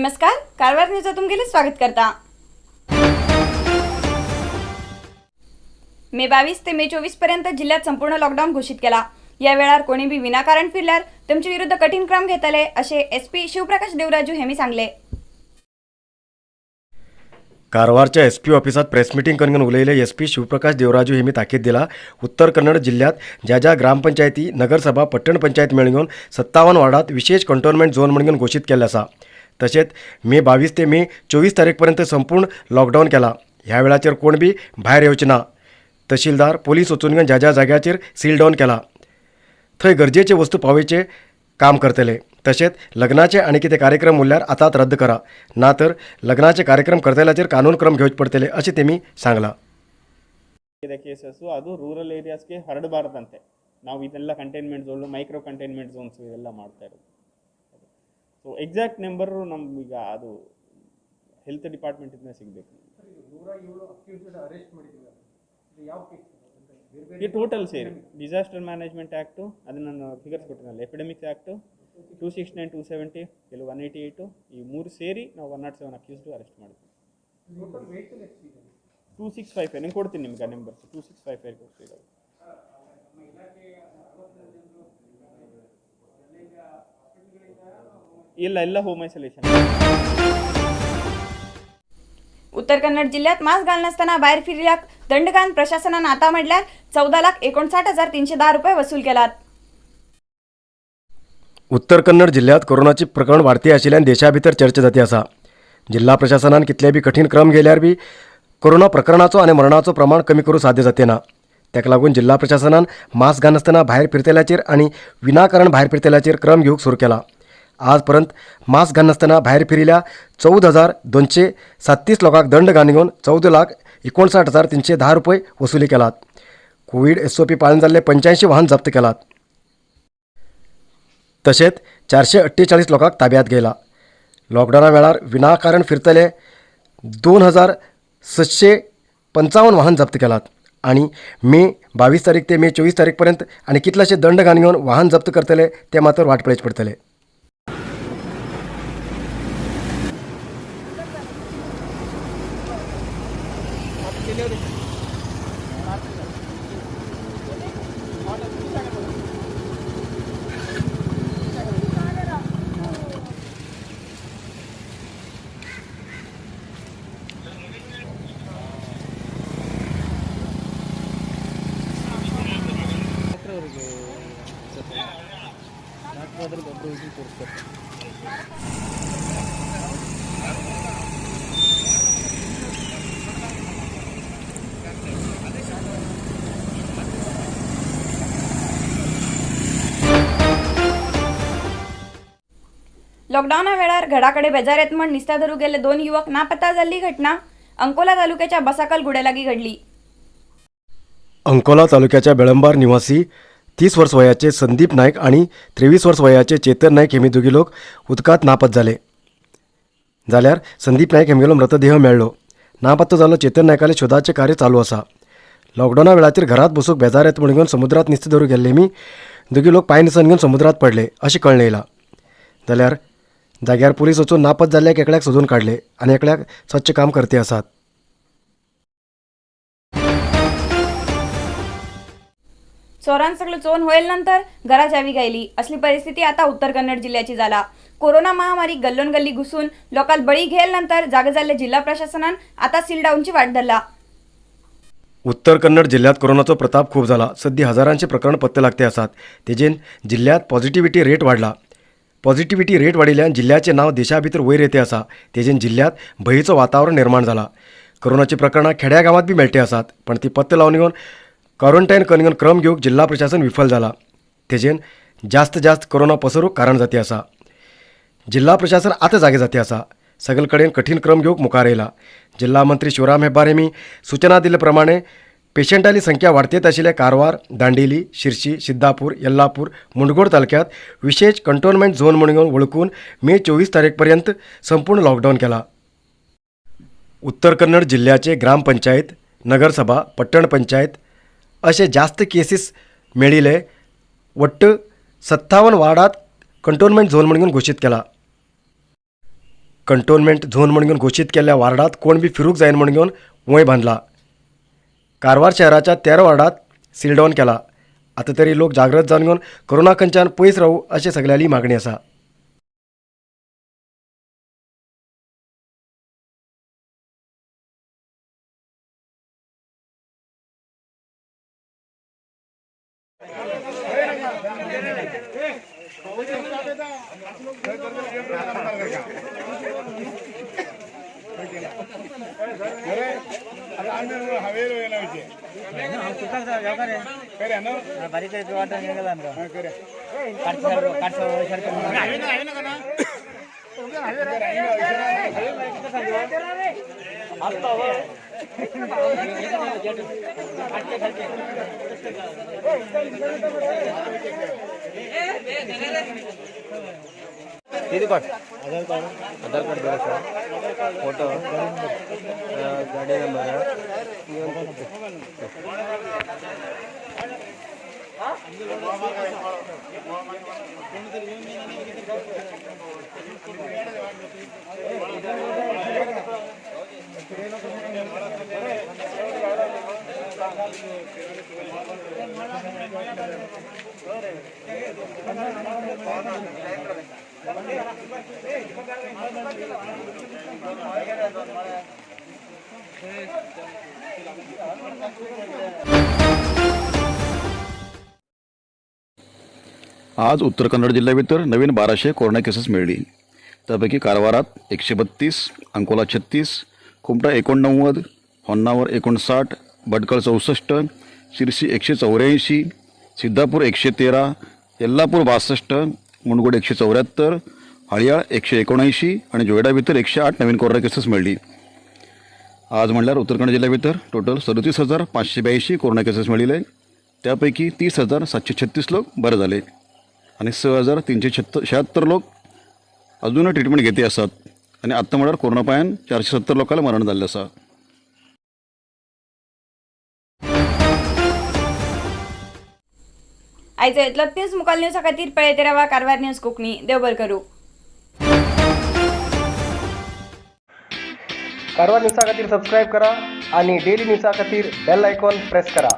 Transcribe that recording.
नमस्कार, कारवार न्यूज तुमगेले स्वागत करता। मे 22 ते मे 24 पर्यंत जिल्ह्यात संपूर्ण लॉकडाऊन घोषित केला। या वेळार कोणी बी विनाकारण फिरल्यार तुमच्या विरुद्ध कठीण क्रम घेतले असे एसपी शिवप्रकाश देवराजू हेमी सांगले। कारवारच्या एसपी ऑफिसात प्रेस मीटिंग करून उलयले एसपी शिवप्रकाश देवराजू हेमी ताकीद दिला। उत्तर कन्नड जिल्ह्यात ज्या ज्या ग्रामपंचायती नगरसभा पट्टण पंचायत मेळून 57 वार्डात विशेष कंटोनमेंट झोन म्हणून घोषित केले आसा। तसेच मे 22 ते मे 24 तारीखपर्यंत संपूर्ण लॉकडाऊन केला। ह्या वेळाचेर कोण बी भायर येवचे ना। तहसीलदार पोलीस वचून ज्या ज्या जाग्याचेर सील डावन केला थंय गरजेचे वस्तू पावयचे काम करतले। तसेच लग्नाचे आणि कितें कार्यक्रम उरल्यार आतांच रद्द करा, ना तर लग्नाचे कार्यक्रम करतल्याचेर कानून क्रम घेवचे पडतले अशें तेमी सांगला। ಕೇಸಸ್ ಅದು ರೂರಲ್ ಏರಿಯಾಸ್ಗೆ ಹರಡಬಾರದಂತೆ ನಾವು ಇದೆಲ್ಲ containment zone micro containment zones ಇದೆಲ್ಲ ಮಾಡ್ತಾ ಇರೋದು। ಸೊ ಎಕ್ಸಾಕ್ಟ್ ನಂಬರ್ ನಮಗೀಗ ಅದು ಹೆಲ್ತ್ ಡಿಪಾರ್ಟ್ಮೆಂಟಿಂದ ಸಿಗಬೇಕು। ಈ ಟೋಟಲ್ ಸೇರಿ ಡಿಸಾಸ್ಟರ್ ಮ್ಯಾನೇಜ್ಮೆಂಟ್ ಆ್ಯಕ್ಟು ಅದು ನಾನು ಫಿಗರ್ಸ್ ಕೊಟ್ಟಿರಲ್ಲ, ಎಪಿಡೆಮಿಕ್ಸ್ ಆ್ಯಕ್ಟು 269, 270 ಕೆಲವು 188 ಈ ಮೂರು ಸೇರಿ ನಾವು 107 ಅಕ್ಯೂಸ್ಡು ಅರೆಸ್ಟ್ ಮಾಡಿದ್ವಿ। 2655 నేను ಕೊಡ್ತೀನಿ ನಿಮಗೆ ಆ ನಂಬರ್ಸ್ 2655 ಕೊಡ್ತೀವಿ। ಇಲ್ಲ ಹೋಮ್ ಐಸೋಲೇಷನ್। उत्तर कन्नड जिल्ह्यात मास्क घालनसताना बाहेर फिरल्याक दंडकान प्रशासनानं आता म्हटल्यार 14,59,310 रुपये वसूल केलात। उत्तर कन्नड जिल्ह्यात कोरोनाची प्रकरण वाढती आशिल्ल्यान देशा भितर चर्चा जाती आसा। जिल्हा प्रशासनान कितले बी कठीण क्रम घेल्यार बी कोरोना प्रकरणाचो आणि मरणाचो प्रमाण कमी करूं साध्य जाते ना। ताका लागून जिल्हा प्रशासनान मास्क घालनासतना भायर फिरतल्याचेर आणि विनाकारण भायर फिरतल्याचेर क्रम घेवंक सुरू केला। आजपर्यंत मास्क घालनासतना भायर फिरिल्ल्या 14,237 लोकांक दंड घालून 14,59,310 रुपये वसुली केलात। कोविड SOP पाळून जाल्ले 85 वाहन जप्त केलात। तसेच 448 लोकांक ताब्यात घेला। लॉकडाऊना वेळार विनाकारण फिरतले 2,755 वाहन जप्त केलात आणि मे 22 तारीख ते मे 24 तारीखपर्यंत आणि कितलेशे दंड घालून वाहन जप्त करतले ते मात्र वाट पळोवचे पडटले। लॉकडाऊना वेळार घराकडे बेजार येत म्हण निस्त्या धरू गेले 2 युवक नापत्ता झाली घटना अंकोला तालुक्याच्या बसाकल गुडेलागी घडली। अंकोला तालुक्याच्या बेळंबार निवासी 30 वर्ष वयाचे संदीप नाईक आणि 23 वर्ष वयाचे चेतन नाईक हेमी दोघी लोक उदकात नापत जाल्यार संदीप नाईक हेमगेलो मृतदेह मेळ्ळो। नापत्ता जाल्लो चेतन नायकाले शोधाचे कार्य चालू आसा। लॉकडाऊना वेळाचेर घरात बसूंक बेजार येत म्हणून समुद्रात नुस्तें धरूंक गेल्लेमी दोघी लोक पांय निसरून घेवन समुद्रात पडले अशें कळ्ळें येयलां। जाल्यार जाग्यार पुलीस वचून नापत जाल्ल्याक एकल्याक सोदून काडले आनी एकल्याक सच्चे काम करते आसात। चोरान सगळं चोन होईल नंतर घरा चावी गायली असली परिस्थिती आता उत्तर कन्नड जिल्ह्याची झाला। कोरोना महामारी गल्लोन गल्ली घुसून लोकांना बळी घेयल नंतर जागे जाल्ले जिल्हा प्रशासनान आता सील डाऊनची वाट धरला। उत्तर कन्नड जिल्ह्यात कोरोनाचो प्रताप खूप झाला। सध्या हजारांचे प्रकरण पत्ते लागते आसात। तेजेन जिल्ह्यात पॉझिटिव्हिटी रेट वाढला। पॉझिटिव्हिटी रेट वाडिल्ल्यान जिल्ह्याचे नाव देशा भितर वयर येते आसा। तेजेन जिल्ह्यात भयेचो वातावरण निर्माण जाला। कोरोनाची प्रकरणां खेड्या गावात बी मेळटे आसात, पण ती पत्ते लावन घेवन क्वारंटाईन करून क्रम घेवंक जिल्हा प्रशासन विफल जाला। तेजेन जास्त कोरोना पसरूंक कारण जाती आसा। जिल्हा प्रशासन आतां जागे जाते आसा। सगळे कडेन कठीण क्रम घेवंक मुखार येयला। जिल्हा मंत्री शिवराम हेब्बार हेमी सूचना दिले प्रमाणे पेशंटांची संख्या वाडतेत आशिल्ले कारवार, दांडेली, शिर्शी, सिद्धापूर, यल्लापूर, मुंडगोड तालुक्यात विशेष कंटोनमेंट झोन म्हणून वळखून मे 24 तारीखपर्यंत संपूर्ण लॉकडाऊन केला। उत्तर कन्नड जिल्ह्याचे ग्रामपंचायत, नगरसभा, पट्टण पंचायत असे जास्त केसीस मेळिल्ले वट्ट 57 वार्डात कंटोनमेंट झोन म्हणून घोषित केला। कंटोनमेंट झोन म्हणून घोषित केलेल्या वार्डात कोण बी फिरूक जायन म्हणून वय बांधला. कारवार शहराच्या 13 वार्डात सीलडाऊन केला. आता तरी लोक जागृत जावन घेवन कोरोना खंयच्यान पयस रावू अशी सगळ्यांची मागणी आसा. आधार कार्ड फोटो गाडी नंबर आज उत्तर कन्नड जिल्ह्या भितर नवीन 1200 कोरोना केसेस मिळली. त्यापैकी कारवारात 132, अंकोला 36, कुमटा 89, होन्नावर 59, भटकळ 64, शिरसी 184, सिद्धापूर 113, यल्लापूर 62, मुणगोड 174, हळयाळ 179 आणि जोयडा भितर 108 नवीन कोरोना केसेस मिळली. आज म्हणल्यार उत्तर कन्नड जिल्ह्या भितर टोटल 37,582 कोरोना केसेस मिळिले. त्यापैकी 30,736 लोक बरे झाले आणि 6,376 लोक अजूनही ट्रीटमेंट घेते असतात आणि आत्ता म्हळ्यार कोरोना पायान 470 लोकांना मरण जाल्लें आसा. आयचो इतलोच न्यूज. मुखाल न्यूजा खातीर पळयत रावा कारवार न्यूज कोंकणी. देव बरें करूं. कारवार न्यूजा खातीर सबस्क्राईब करा आणि डेली न्यूजा खातीर बेल आयकॉन प्रेस करा.